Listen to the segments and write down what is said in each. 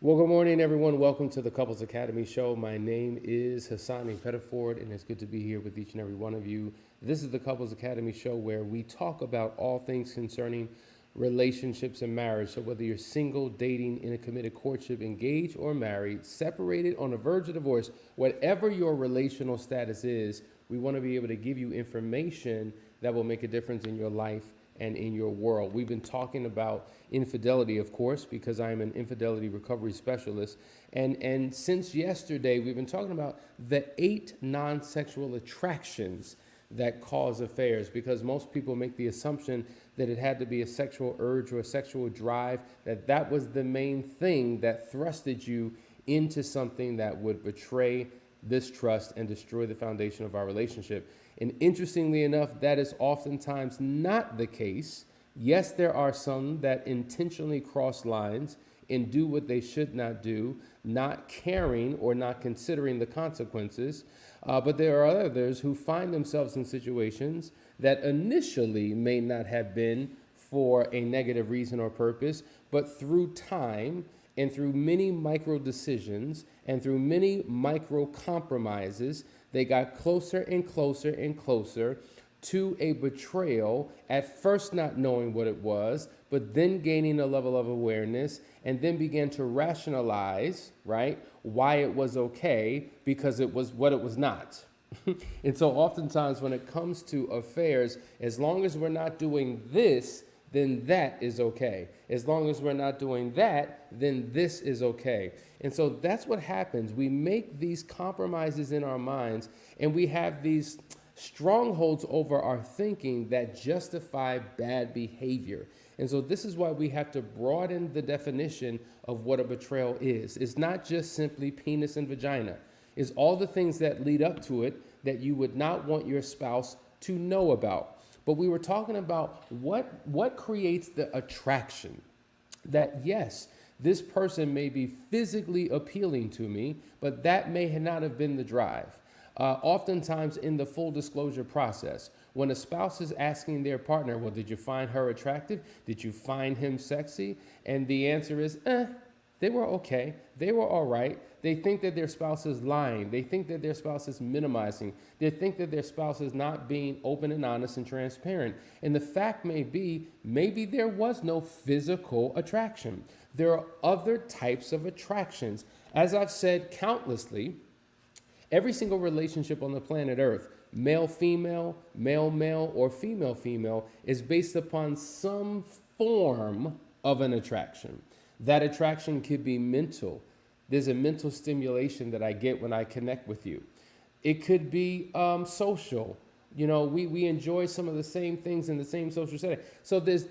Well, good morning, everyone. Welcome to the Couples Academy show. My name is Hassani Pettiford, and it's good to be here with each and every one of you. This is the Couples Academy show where we talk about all things concerning relationships and marriage. So whether you're single, dating, in a committed courtship, engaged or married, separated, on the verge of divorce, whatever your relational status is, we want to be able to give you information that will make a difference in your life and in your world. We've been talking about infidelity, of course, because I'm an infidelity recovery specialist. And since yesterday, we've been talking about the 8 non-sexual attractions that cause affairs, because most people make the assumption that it had to be a sexual urge or a sexual drive, that was the main thing that thrusted you into something that would betray this trust and destroy the foundation of our relationship. And interestingly enough, that is oftentimes not the case. Yes, there are some that intentionally cross lines and do what they should not do, not caring or not considering the consequences. But there are others who find themselves in situations that initially may not have been for a negative reason or purpose, but through time and through many micro decisions and through many micro compromises, they got closer and closer and closer to a betrayal, at first not knowing what it was, but then gaining a level of awareness and then began to rationalize, right, why it was okay because it was what it was not. And so oftentimes when it comes to affairs, as long as we're not doing this, then that is okay. As long as we're not doing that, then this is okay. And so that's what happens. We make these compromises in our minds, and we have these strongholds over our thinking that justify bad behavior. And so this is why we have to broaden the definition of what a betrayal is. It's not just simply penis and vagina. It's all the things that lead up to it that you would not want your spouse to know about. But we were talking about what creates the attraction. That yes, this person may be physically appealing to me, but that may not have been the drive. Oftentimes in the full disclosure process, when a spouse is asking their partner, well, did you find her attractive? Did you find him sexy? And the answer is, they were okay. They were all right. They think that their spouse is lying. They think that their spouse is minimizing. They think that their spouse is not being open and honest and transparent. And the fact may be, maybe there was no physical attraction. There are other types of attractions. As I've said countlessly, every single relationship on the planet Earth, male-female, male-male, or female-female, is based upon some form of an attraction. That attraction could be mental. There's a mental stimulation that I get when I connect with you. It could be social. You know, we enjoy some of the same things in the same social setting. So there's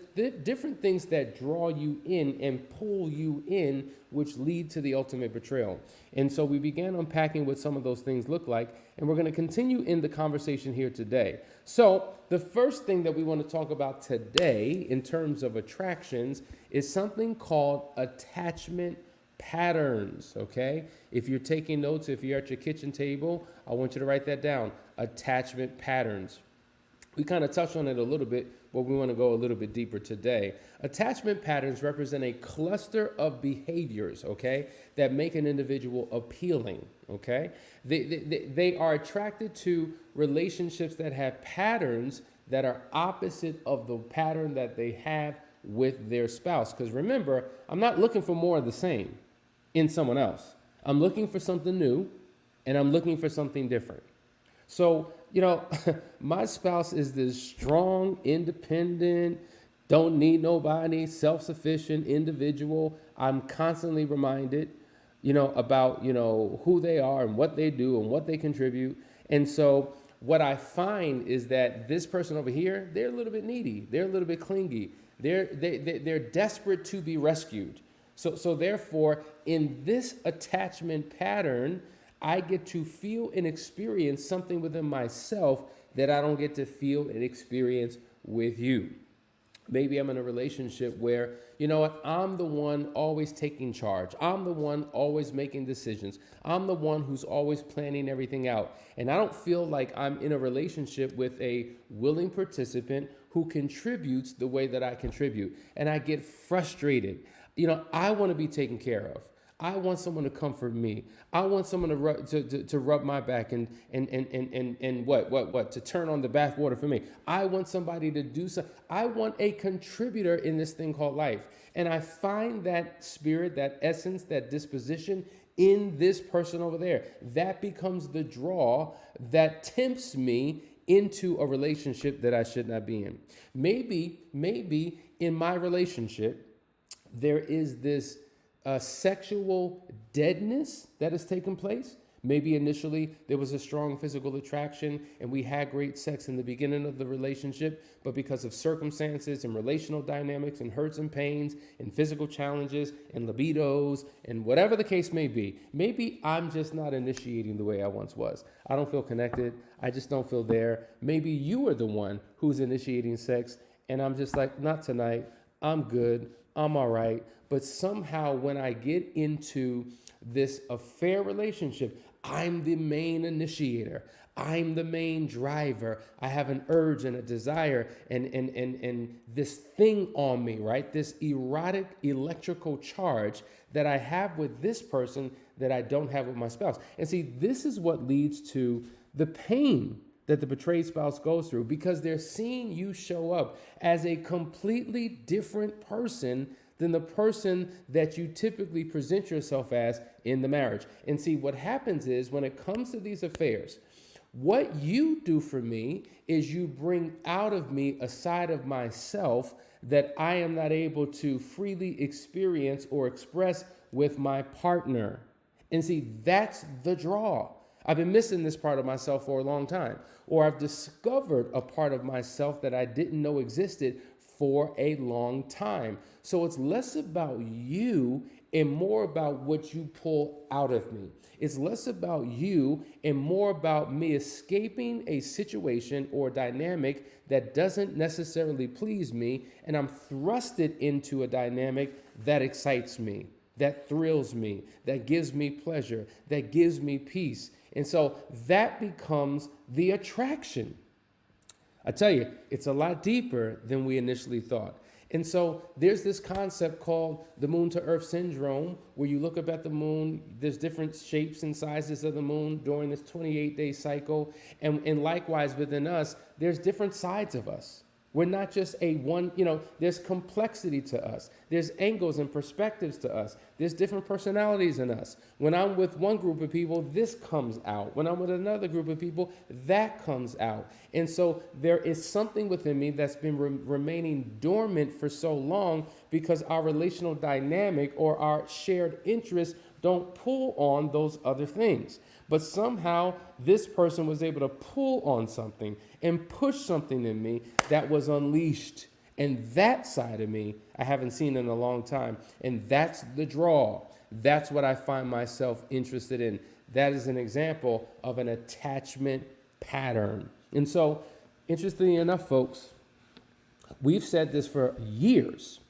different things that draw you in and pull you in, which lead to the ultimate betrayal. And so we began unpacking what some of those things look like, and we're going to continue in the conversation here today. So the first thing that we want to talk about today in terms of attractions is something called attachment patterns, okay? If you're taking notes, if you're at your kitchen table, I want you to write that down. Attachment patterns. We kind of touched on it a little bit, but we want to go a little bit deeper today. Attachment patterns represent a cluster of behaviors, okay, that make an individual appealing, okay? They are attracted to relationships that have patterns that are opposite of the pattern that they have with their spouse. Because remember, I'm not looking for more of the same in someone else. I'm looking for something new, and I'm looking for something different. So, you know, my spouse is this strong, independent, don't need nobody, self-sufficient individual. I'm constantly reminded, about, who they are and what they do and what they contribute. And so what I find is that this person over here, they're a little bit needy. They're a little bit clingy. They're desperate to be rescued. So therefore, in this attachment pattern, I get to feel and experience something within myself that I don't get to feel and experience with you. Maybe I'm in a relationship where, I'm the one always taking charge. I'm the one always making decisions. I'm the one who's always planning everything out. And I don't feel like I'm in a relationship with a willing participant who contributes the way that I contribute. And I get frustrated. I want to be taken care of. I want someone to comfort me. I want someone to rub my back and what to turn on the bath water for me. I want somebody to do something. I want a contributor in this thing called life. And I find that spirit, that essence, that disposition in this person over there. That becomes the draw that tempts me into a relationship that I should not be in. Maybe in my relationship, there is this sexual deadness that has taken place. Maybe initially there was a strong physical attraction and we had great sex in the beginning of the relationship, but because of circumstances and relational dynamics and hurts and pains and physical challenges and libidos and whatever the case may be, maybe I'm just not initiating the way I once was. I don't feel connected. I just don't feel there. Maybe you are the one who's initiating sex and I'm just like, not tonight. I'm good. I'm all right. But somehow when I get into this affair relationship, I'm the main initiator. I'm the main driver. I have an urge and a desire and this thing on me, right? This erotic electrical charge that I have with this person that I don't have with my spouse. And see, this is what leads to the pain that the betrayed spouse goes through, because they're seeing you show up as a completely different person than the person that you typically present yourself as in the marriage. And see, what happens is when it comes to these affairs, what you do for me is you bring out of me a side of myself that I am not able to freely experience or express with my partner. And see, that's the draw. I've been missing this part of myself for a long time, or I've discovered a part of myself that I didn't know existed for a long time. So it's less about you and more about what you pull out of me. It's less about you and more about me escaping a situation or dynamic that doesn't necessarily please me, and I'm thrusted into a dynamic that excites me, that thrills me, that gives me pleasure, that gives me peace. And so that becomes the attraction. I tell you, it's a lot deeper than we initially thought. And so there's this concept called the moon to earth syndrome, where you look up at the moon, there's different shapes and sizes of the moon during this 28-day cycle. And likewise within us, there's different sides of us. We're not just a one, there's complexity to us. There's angles and perspectives to us. There's different personalities in us. When I'm with one group of people, this comes out. When I'm with another group of people, that comes out. And so there is something within me that's been remaining dormant for so long because our relational dynamic or our shared interests don't pull on those other things. But somehow this person was able to pull on something and push something in me that was unleashed. And that side of me, I haven't seen in a long time. And that's the draw. That's what I find myself interested in. That is an example of an attachment pattern. And so, interestingly enough, folks, we've said this for years,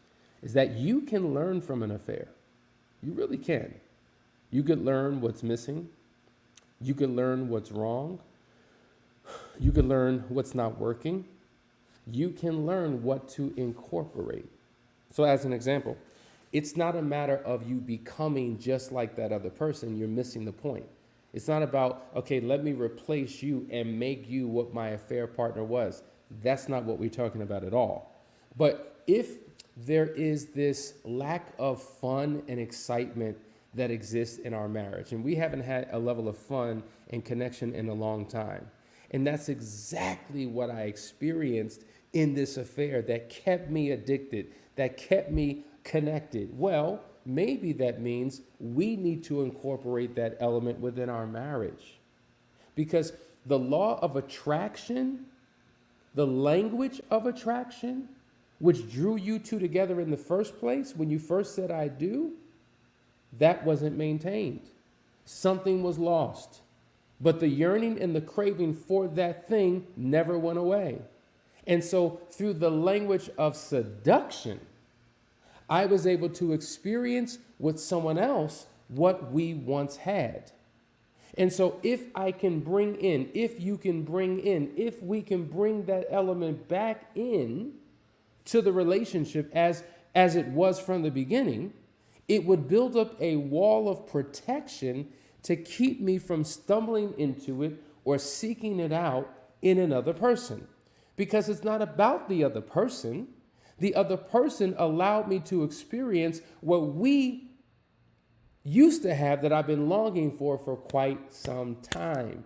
is that you can learn from an affair. You really can. You could learn what's missing. You could learn what's wrong. You could learn what's not working. You can learn what to incorporate. So as an example, it's not a matter of you becoming just like that other person. You're missing the point. It's not about, okay, let me replace you and make you what my affair partner was. That's not what we're talking about at all. But if there is this lack of fun and excitement that exists in our marriage, and we haven't had a level of fun and connection in a long time, and that's exactly what I experienced in this affair that kept me addicted, that kept me connected. Well, maybe that means we need to incorporate that element within our marriage. Because the law of attraction, the language of attraction, which drew you two together in the first place when you first said I do, that wasn't maintained. Something was lost. But the yearning and the craving for that thing never went away. And so through the language of seduction, I was able to experience with someone else what we once had. And so if I can bring in, if you can bring in, if we can bring that element back in to the relationship as it was from the beginning, It would build up a wall of protection to keep me from stumbling into it or seeking it out in another person. Because it's not about the other person. The other person allowed me to experience what we used to have that I've been longing for quite some time.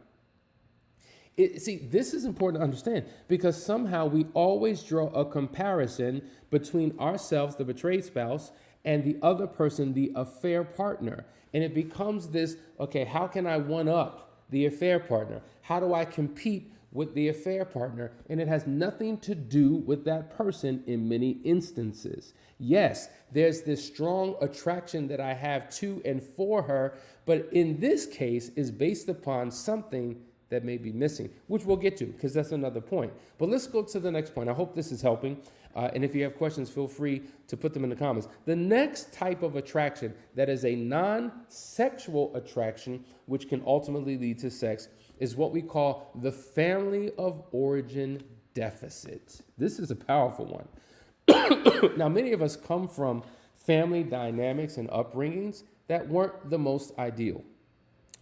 See, this is important to understand because somehow we always draw a comparison between ourselves, the betrayed spouse, and the other person, the affair partner. And it becomes this, okay, how can I one up the affair partner? How do I compete with the affair partner? And it has nothing to do with that person in many instances. Yes, there's this strong attraction that I have to and for her, but in this case is based upon something that may be missing, which we'll get to because that's another point. But let's go to the next point. I hope this is helping. And if you have questions, feel free to put them in the comments. The next type of attraction that is a non-sexual attraction, which can ultimately lead to sex, is what we call the family of origin deficit. This is a powerful one. Now, many of us come from family dynamics and upbringings that weren't the most ideal,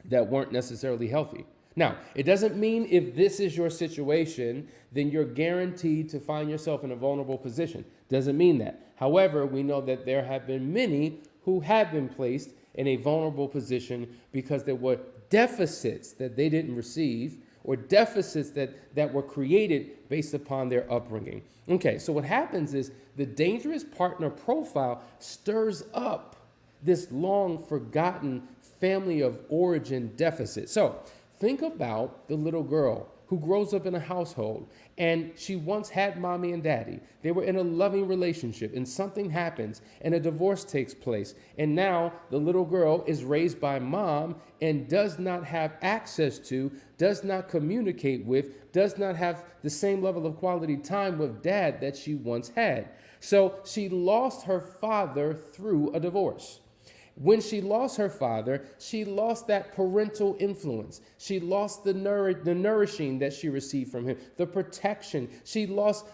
that weren't necessarily healthy. Now, it doesn't mean if this is your situation, then you're guaranteed to find yourself in a vulnerable position. Doesn't mean that. However, we know that there have been many who have been placed in a vulnerable position because there were deficits that they didn't receive or deficits that were created based upon their upbringing. Okay, so what happens is the dangerous partner profile stirs up this long forgotten family of origin deficit. So think about the little girl who grows up in a household and she once had mommy and daddy. They were in a loving relationship and something happens and a divorce takes place. And now the little girl is raised by mom and does not have access to, does not communicate with, does not have the same level of quality time with dad that she once had. So she lost her father through a divorce. When she lost her father, she lost that parental influence. She lost the nourishing that she received from him, the protection. She lost,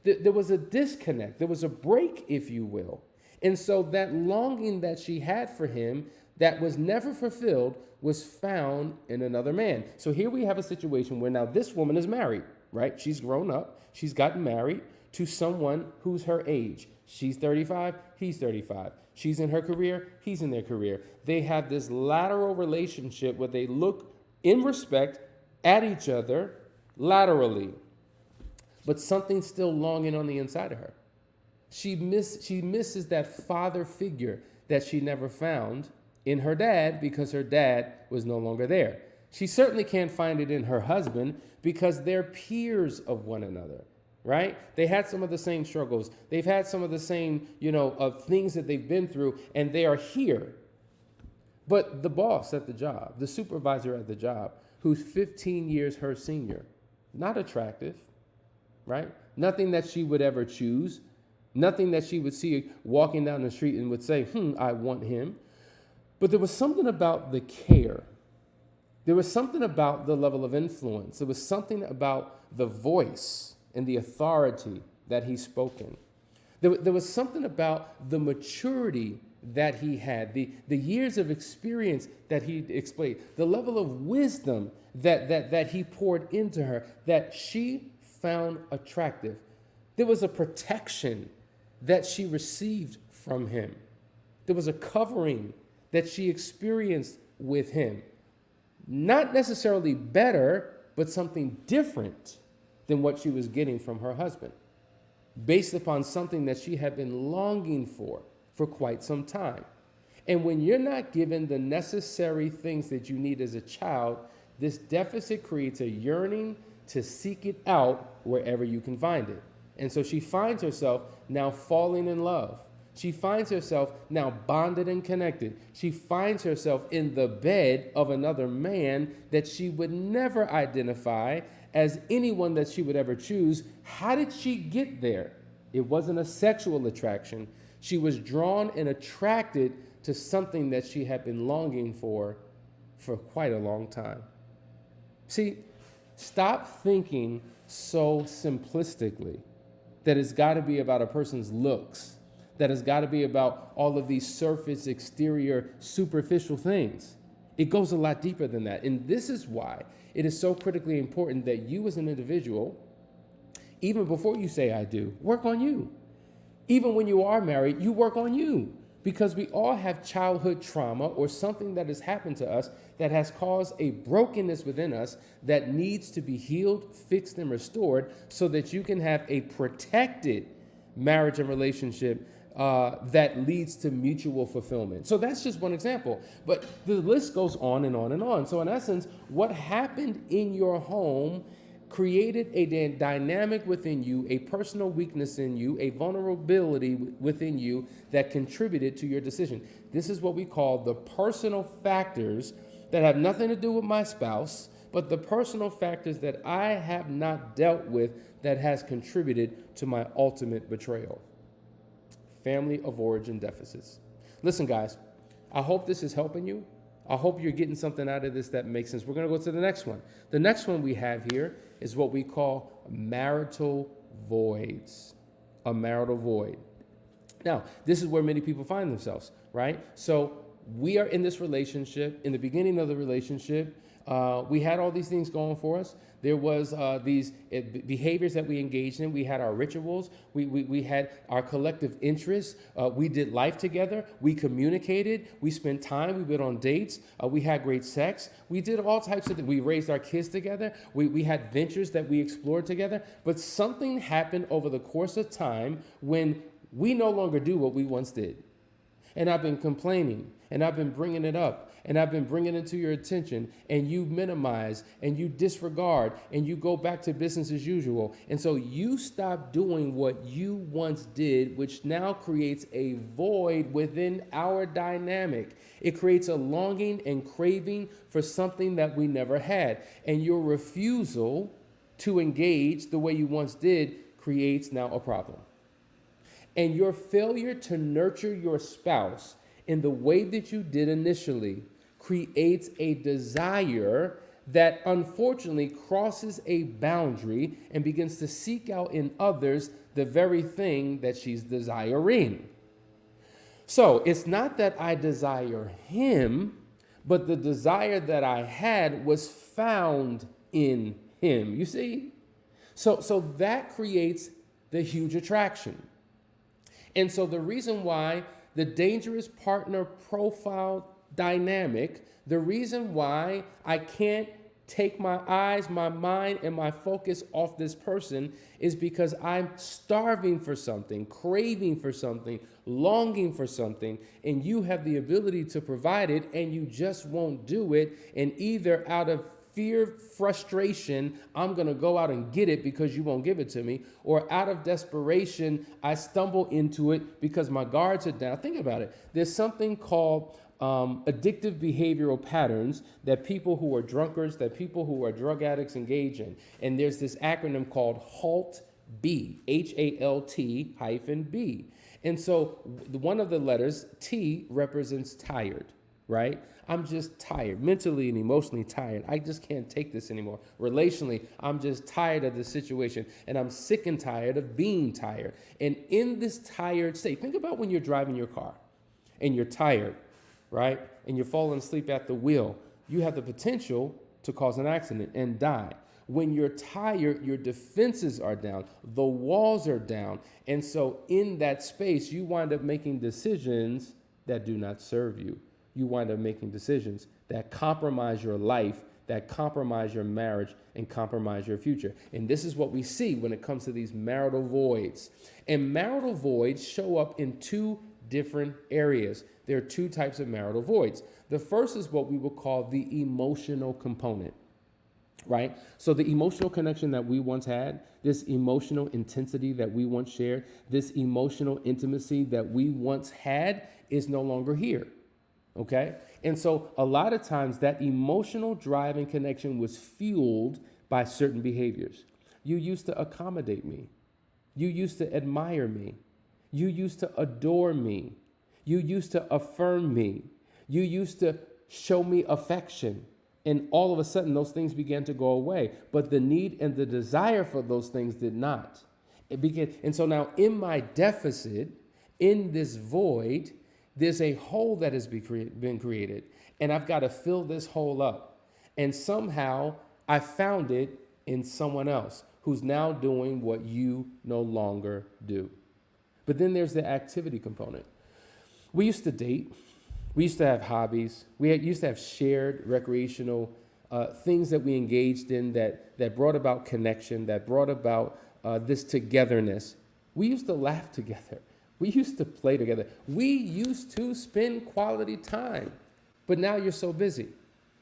there was a disconnect. There was a break, if you will. And so that longing that she had for him that was never fulfilled was found in another man. So here we have a situation where now this woman is married, right? She's grown up. She's gotten married to someone who's her age. She's 35, he's 35. She's in her career, he's in their career. They have this lateral relationship where they look in respect at each other laterally. But something's still longing on the inside of her. She misses that father figure that she never found in her dad because her dad was no longer there. She certainly can't find it in her husband because they're peers of one another. Right? They had some of the same struggles. They've had some of the same, things that they've been through, and they are here. But the boss at the job, the supervisor at the job, who's 15 years her senior, not attractive, right? Nothing that she would ever choose. Nothing that she would see walking down the street and would say, I want him. But there was something about the care. There was something about the level of influence. There was something about the voice and the authority that he's spoken. There was something about the maturity that he had, the years of experience that he explained, the level of wisdom that he poured into her that she found attractive. There was a protection that she received from him. There was a covering that she experienced with him. Not necessarily better, but something different than what she was getting from her husband, based upon something that she had been longing for quite some time. And when you're not given the necessary things that you need as a child, this deficit creates a yearning to seek it out wherever you can find it. And so she finds herself now falling in love. She finds herself now bonded and connected. She finds herself in the bed of another man that she would never identify as anyone that she would ever choose. How did she get there? It wasn't a sexual attraction. She was drawn and attracted to something that she had been longing for quite a long time. See, stop thinking so simplistically that it's got to be about a person's looks, that has got to be about all of these surface, exterior, superficial things. It goes a lot deeper than that. And this is why it is so critically important that you as an individual, even before you say I do, work on you. Even when you are married, you work on you. Because we all have childhood trauma or something that has happened to us that has caused a brokenness within us that needs to be healed, fixed, and restored so that you can have a protected marriage and relationship that leads to mutual fulfillment. So that's just one example, but the list goes on and on and on. So in essence, what happened in your home created a dynamic within you, a personal weakness in you, a vulnerability within you that contributed to your decision. This is what we call the personal factors that have nothing to do with my spouse, but the personal factors that I have not dealt with that has contributed to my ultimate betrayal. Family of origin deficits. Listen, guys, I hope this is helping you. I hope you're getting something out of this that makes sense. We're going to go to the next one. The next one we have here is what we call marital voids. A marital void. Now, this is where many people find themselves, right? So we are in this relationship. In the beginning of the relationship, we had all these things going for us. There was these behaviors that we engaged in. We had our rituals. We had our collective interests. We did life together. We communicated. We spent time. We went on dates. We had great sex. We did all types of things. We raised our kids together. We had ventures that we explored together. But something happened over the course of time when we no longer do what we once did. And I've been complaining, and I've been bringing it up, and I've been bringing it to your attention, and you minimize, and you disregard, and you go back to business as usual. And so you stop doing what you once did, which now creates a void within our dynamic. It creates a longing and craving for something that we never had. And your refusal to engage the way you once did creates now a problem. And your failure to nurture your spouse in the way that you did initially creates a desire that unfortunately crosses a boundary and begins to seek out in others the very thing that she's desiring. So it's not that I desire him, but the desire that I had was found in him. You see? So that creates the huge attraction. And so the reason why the dangerous partner profile dynamic, the reason why I can't take my eyes, my mind, and my focus off this person is because I'm starving for something, craving for something, longing for something, and you have the ability to provide it, and you just won't do it. And either out of fear, frustration, I'm going to go out and get it because you won't give it to me. Or out of desperation, I stumble into it because my guards are down. Think about it. There's something called addictive behavioral patterns that people who are drunkards, that people who are drug addicts engage in. And there's this acronym called HALT-B, HALT-B. And so one of the letters, T, represents tired, right? I'm just tired, mentally and emotionally tired. I just can't take this anymore. Relationally, I'm just tired of the situation, and I'm sick and tired of being tired. And in this tired state, think about when you're driving your car and you're tired, right? And you're falling asleep at the wheel. You have the potential to cause an accident and die. When you're tired, your defenses are down, the walls are down. And so in that space, you wind up making decisions that do not serve you. You wind up making decisions that compromise your life, that compromise your marriage, and compromise your future. And this is what we see when it comes to these marital voids. And marital voids show up in two different areas. There are two types of marital voids. The first is what we will call the emotional component, right? So the emotional connection that we once had, this emotional intensity that we once shared, this emotional intimacy that we once had is no longer here. Okay? And so a lot of times that emotional drive and connection was fueled by certain behaviors. You used to accommodate me. You used to admire me. You used to adore me. You used to affirm me. You used to show me affection. And all of a sudden, those things began to go away. But the need and the desire for those things did not. And so now in my deficit, In this void, there's a hole that has been created, and I've got to fill this hole up. And somehow I found it in someone else who's now doing what you no longer do. But then there's the activity component. We used to date. We used to have hobbies. Used to have shared recreational things that we engaged in that brought about connection, that brought about this togetherness. We used to laugh together. We used to play together. We used to spend quality time. But now you're so busy.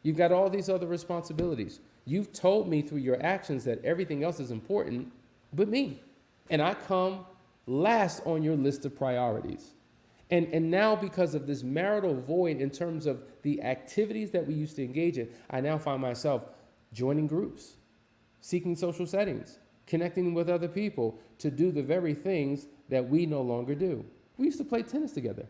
You've got all these other responsibilities. You've told me through your actions that everything else is important but me. And I come last on your list of priorities. And now because of this marital void in terms of the activities that we used to engage in, I now find myself joining groups, seeking social settings, connecting with other people to do the very things that we no longer do. We used to play tennis together.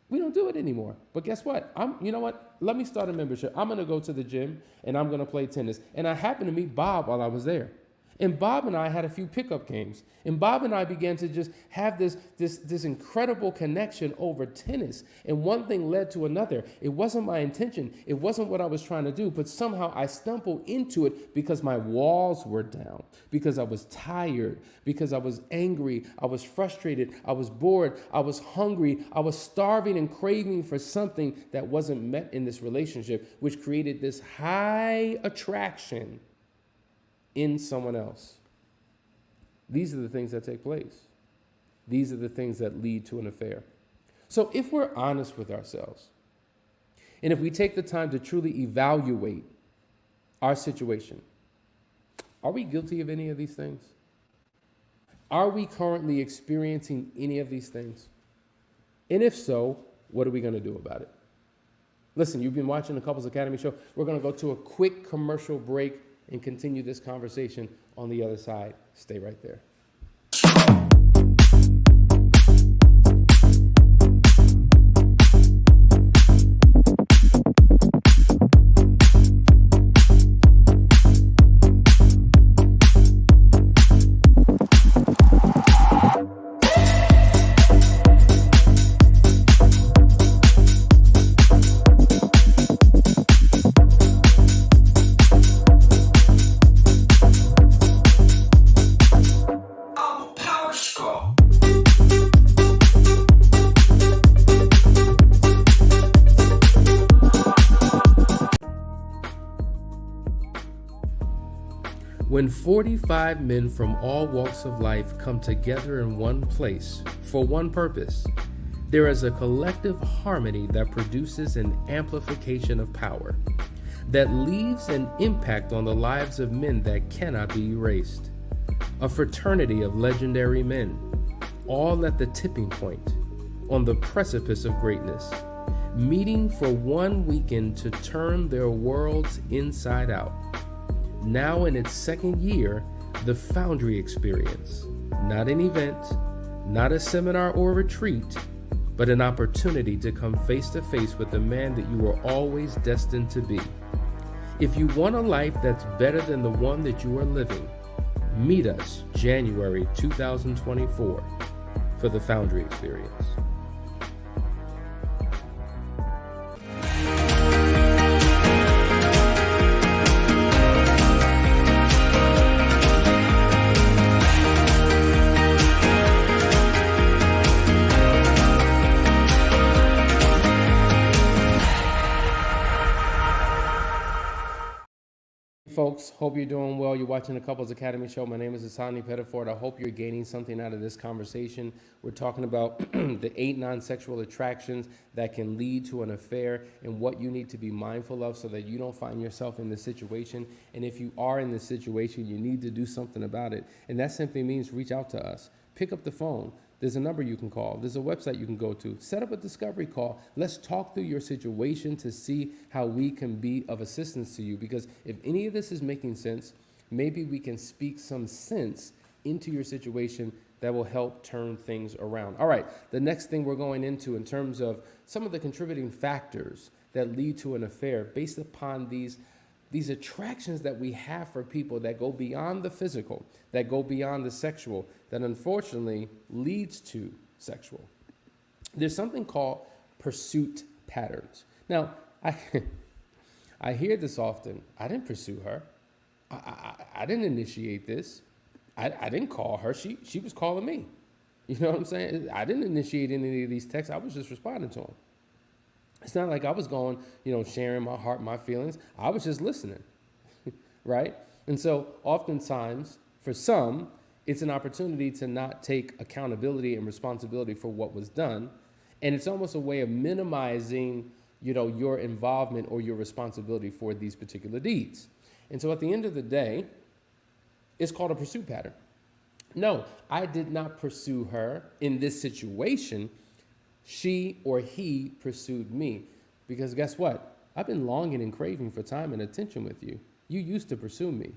We don't do it anymore. But guess what? You know what? Let me start a membership. I'm going to go to the gym and I'm going to play tennis. And I happened to meet Bob while I was there. And Bob and I had a few pickup games. And Bob and I began to just have this incredible connection over tennis. And one thing led to another. It wasn't my intention. It wasn't what I was trying to do. But somehow I stumbled into it because my walls were down, because I was tired, because I was angry, I was frustrated, I was bored, I was hungry, I was starving and craving for something that wasn't met in this relationship, which created this high attraction in someone else. These are the things that take place. These are the things that lead to an affair. So if we're honest with ourselves, and if we take the time to truly evaluate our situation, are we guilty of any of these things? Are we currently experiencing any of these things? And if so, what are we going to do about it? Listen, you've been watching the Couples Academy show. We're going to go to a quick commercial break and continue this conversation on the other side. Stay right there. When 45 men from all walks of life come together in one place for one purpose, there is a collective harmony that produces an amplification of power that leaves an impact on the lives of men that cannot be erased. A fraternity of legendary men, all at the tipping point, on the precipice of greatness, meeting for one weekend to turn their worlds inside out. Now in its second year, the Foundry Experience, not an event, not a seminar or retreat, but an opportunity to come face to face with the man that you were always destined to be. If you want a life that's better than the one that you are living, meet us January 2024 for the Foundry Experience. Folks, hope you're doing well. You're watching the Couples Academy show. My name is Hassani Pettiford. I hope you're gaining something out of this conversation. We're talking about the 8 non-sexual attractions that can lead to an affair and what you need to be mindful of so that you don't find yourself in this situation. And if you are in this situation, you need to do something about it. And that simply means reach out to us. Pick up the phone. There's a number you can call. There's a website you can go to. Set up a discovery call. Let's talk through your situation to see how we can be of assistance to you. Because if any of this is making sense, maybe we can speak some sense into your situation that will help turn things around. All right, the next thing we're going into in terms of some of the contributing factors that lead to an affair based upon these attractions that we have for people that go beyond the physical, that go beyond the sexual, that unfortunately leads to sexual. There's something called pursuit patterns. Now, I, I hear this often. I didn't pursue her. I didn't initiate this. I didn't call her. She was calling me. You know what I'm saying? I didn't initiate any of these texts. I was just responding to them. It's not like I was going, sharing my heart, my feelings. I was just listening, right? And so oftentimes, for some, it's an opportunity to not take accountability and responsibility for what was done. And it's almost a way of minimizing, your involvement or your responsibility for these particular deeds. And so at the end of the day, it's called a pursuit pattern. No, I did not pursue her in this situation. She or he pursued me. Because guess what? I've been longing and craving for time and attention with you. You used to pursue me.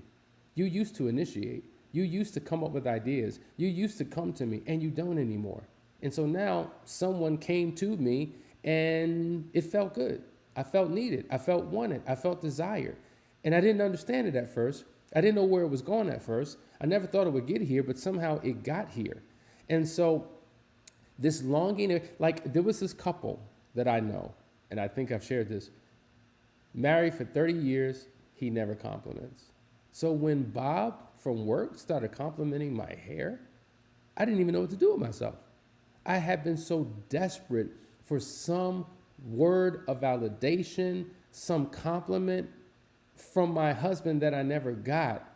You used to initiate. You used to come up with ideas. You used to come to me, and you don't anymore. And so now someone came to me, and it felt good. I felt needed. I felt wanted. I felt desired. And I didn't understand it at first. I didn't know where it was going at first. I never thought it would get here, but somehow it got here. And so this longing, like there was this couple that I know, and I think I've shared this, married for 30 years, he never compliments. So when Bob from work started complimenting my hair, I didn't even know what to do with myself. I had been so desperate for some word of validation, some compliment from my husband that I never got.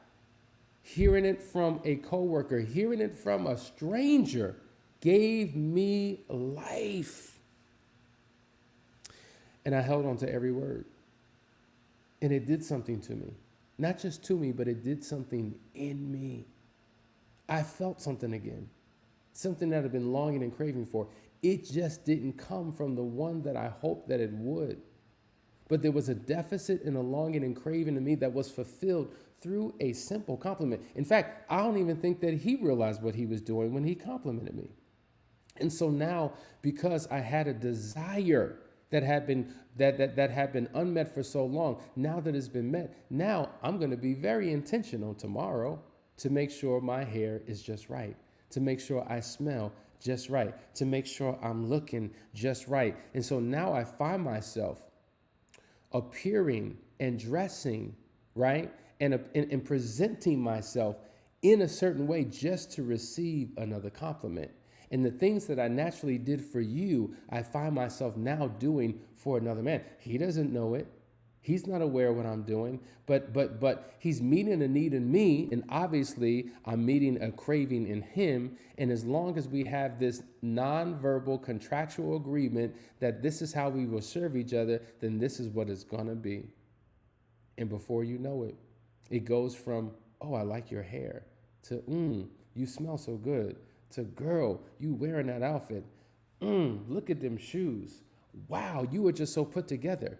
Hearing it from a coworker, hearing it from a stranger gave me life. And I held on to every word. And it did something to me. Not just to me, but it did something in me. I felt something again. Something that I've been longing and craving for. It just didn't come from the one that I hoped that it would. But there was a deficit and a longing and craving in me that was fulfilled through a simple compliment. In fact, I don't even think that he realized what he was doing when he complimented me. And so now, because I had a desire that had been unmet for so long, now that it's been met, now I'm going to be very intentional tomorrow to make sure my hair is just right, to make sure I smell just right, to make sure I'm looking just right. And so now I find myself appearing and dressing, right? And presenting myself in a certain way just to receive another compliment. And the things that I naturally did for you, I find myself now doing for another man. He doesn't know it. He's not aware of what I'm doing, but he's meeting a need in me, and obviously I'm meeting a craving in him. And as long as we have this nonverbal contractual agreement that this is how we will serve each other, then this is what it's gonna be. And before you know it, it goes from, oh, I like your hair, to, you smell so good, to, girl, you wearing that outfit, look at them shoes. Wow, you were just so put together.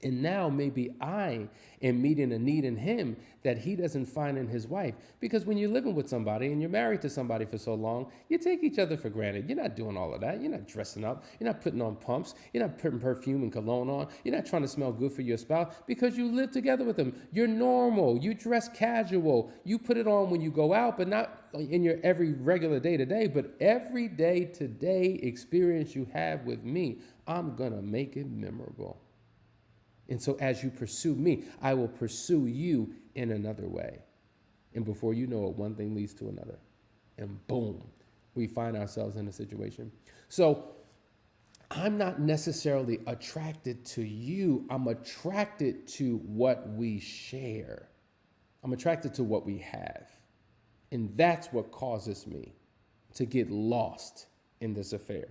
And now maybe I am meeting a need in him that he doesn't find in his wife. Because when you're living with somebody and you're married to somebody for so long, you take each other for granted. You're not doing all of that. You're not dressing up. You're not putting on pumps. You're not putting perfume and cologne on. You're not trying to smell good for your spouse because you live together with them. You're normal. You dress casual. You put it on when you go out, but not in your every regular day to day, but every day to day experience you have with me, I'm going to make it memorable. And so as you pursue me, I will pursue you in another way. And before you know it, one thing leads to another. And boom, we find ourselves in a situation. So I'm not necessarily attracted to you. I'm attracted to what we share. I'm attracted to what we have. And that's what causes me to get lost in this affair.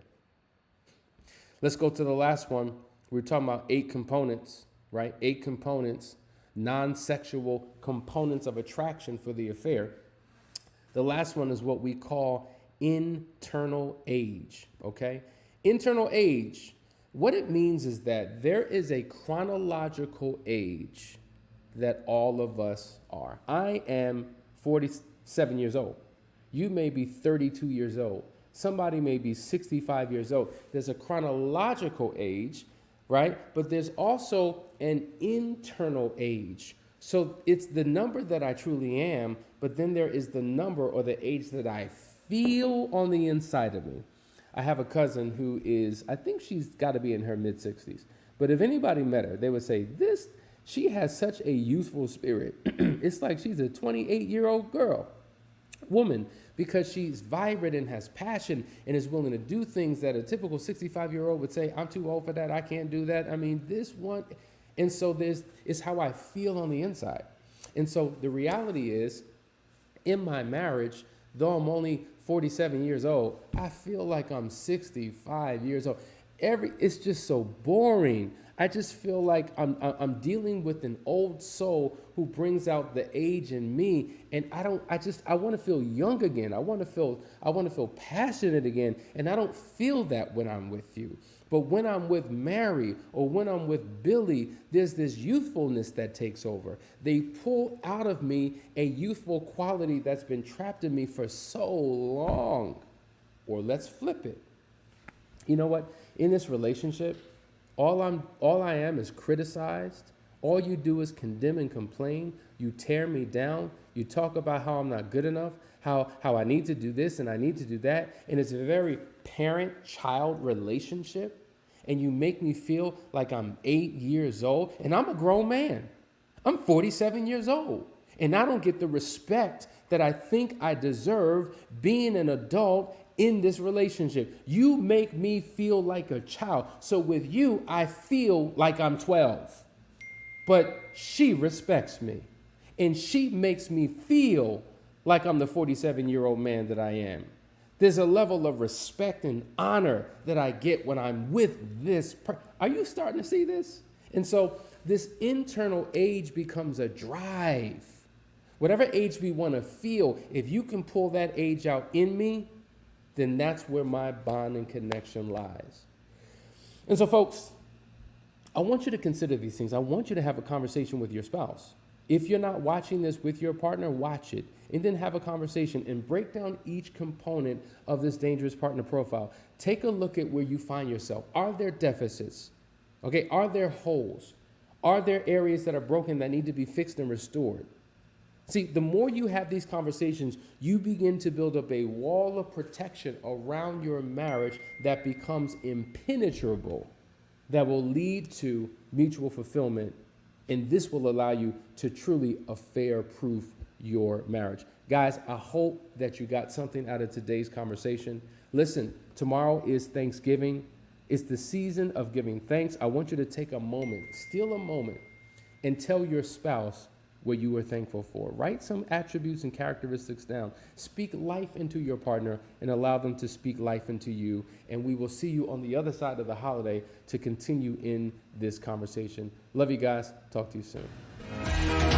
Let's go to the last one. We're talking about 8 components, right? 8 components, non-sexual components of attraction for the affair. The last one is what we call internal age, okay? Internal age, what it means is that there is a chronological age that all of us are. I am 47 years old. You may be 32 years old. Somebody may be 65 years old. There's a chronological age, right? But there's also an internal age. So it's the number that I truly am, but then there is the number or the age that I feel on the inside of me. I have a cousin who is, I think she's got to be in her mid 60s. But if anybody met her, they would say, she has such a youthful spirit. It's like she's a 28-year-old woman, because she's vibrant and has passion and is willing to do things that a typical 65-year-old would say, I'm too old for that, I can't do that. I mean, this one, and so is how I feel on the inside. And so the reality is, in my marriage, though I'm only 47 years old, I feel like I'm 65 years old. It's just so boring. I just feel like I'm dealing with an old soul who brings out the age in me, and I want to feel young again. I want to feel passionate again, and I don't feel that when I'm with you. But when I'm with Mary or when I'm with Billy, there's this youthfulness that takes over. They pull out of me a youthful quality that's been trapped in me for so long. Or let's flip it. You know what? In this relationship, all I am is criticized. All you do is condemn and complain. You tear me down. You talk about how I'm not good enough, how I need to do this and I need to do that. And it's a very parent-child relationship. And you make me feel like I'm 8 years old, and I'm a grown man. I'm 47 years old, and I don't get the respect that I think I deserve being an adult in this relationship. You make me feel like a child. So with you, I feel like I'm 12. But she respects me, and she makes me feel like I'm the 47-year-old man that I am. There's a level of respect and honor that I get when I'm with this person. Are you starting to see this? And so this internal age becomes a drive. Whatever age we want to feel, if you can pull that age out in me, then that's where my bond and connection lies. And so, folks, I want you to consider these things. I want you to have a conversation with your spouse. If you're not watching this with your partner, watch it, and then have a conversation and break down each component of this dangerous partner profile. Take a look at where you find yourself. Are there deficits? Okay, are there holes? Are there areas that are broken that need to be fixed and restored? See, the more you have these conversations, you begin to build up a wall of protection around your marriage that becomes impenetrable, that will lead to mutual fulfillment. And this will allow you to truly affair-proof your marriage. Guys, I hope that you got something out of today's conversation. Listen, tomorrow is Thanksgiving. It's the season of giving thanks. I want you to take a moment, steal a moment, and tell your spouse what you are thankful for. Write some attributes and characteristics down. Speak life into your partner and allow them to speak life into you. And we will see you on the other side of the holiday to continue in this conversation. Love you guys. Talk to you soon.